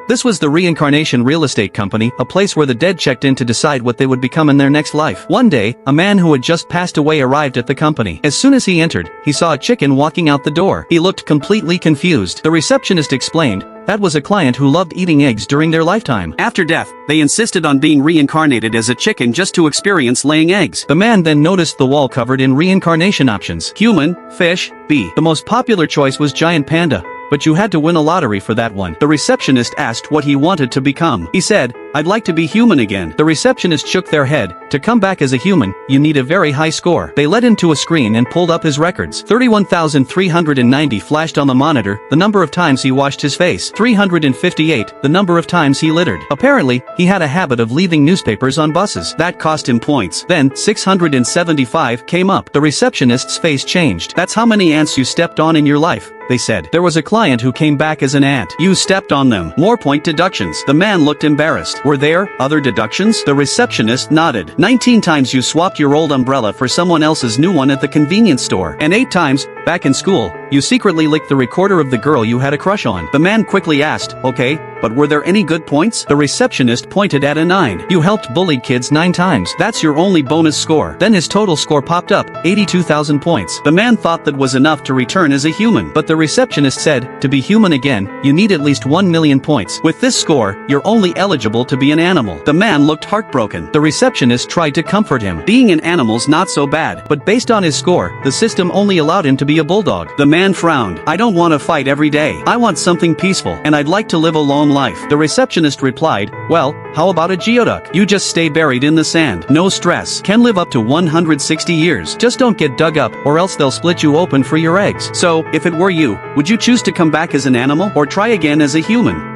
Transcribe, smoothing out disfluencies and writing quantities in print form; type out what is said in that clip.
This was the Reincarnation Real Estate Company, a place where the dead checked in to decide what they would become in their next life. One day, a man who had just passed away arrived at the company. As soon as he entered, he saw a chicken walking out the door. He looked completely confused. The receptionist explained, that was a client who loved eating eggs during their lifetime. After death, they insisted on being reincarnated as a chicken just to experience laying eggs. The man then noticed the wall covered in reincarnation options. Human, fish, bee. The most popular choice was giant panda, but you had to win a lottery for that one. The receptionist asked what he wanted to become. He said, I'd like to be human again. The receptionist shook their head. To come back as a human, you need a very high score. They led him to a screen and pulled up his records. 31,390 flashed on the monitor, the number of times he washed his face. 358, the number of times he littered. Apparently, he had a habit of leaving newspapers on buses. That cost him points. Then, 675 came up. The receptionist's face changed. That's how many ants you stepped on in your life, they said. There was a client who came back as an ant. You stepped on them. More point deductions. The man looked embarrassed. Were there other deductions? The receptionist nodded. 19 times you swapped your old umbrella for someone else's new one at the convenience store. And 8 times, back in school, you secretly licked the recorder of the girl you had a crush on. The man quickly asked, okay, but were there any good points? The receptionist pointed at a 9. You helped bullied kids 9 times. That's your only bonus score. Then his total score popped up, 82,000 points. The man thought that was enough to return as a human. But the receptionist said, to be human again, you need at least 1 million points. With this score, you're only eligible to be an animal. The man looked heartbroken. The receptionist tried to comfort him. Being an animal's not so bad. But based on his score, the system only allowed him to be a bulldog. The man frowned. I don't want to fight every day. I want something peaceful, and I'd like to live a long life. The receptionist replied, well, how about a geoduck? You just stay buried in the sand. No stress. Can live up to 160 years. Just don't get dug up, or else they'll split you open for your eggs. So, if it were you, would you choose to come back as an animal, or try again as a human?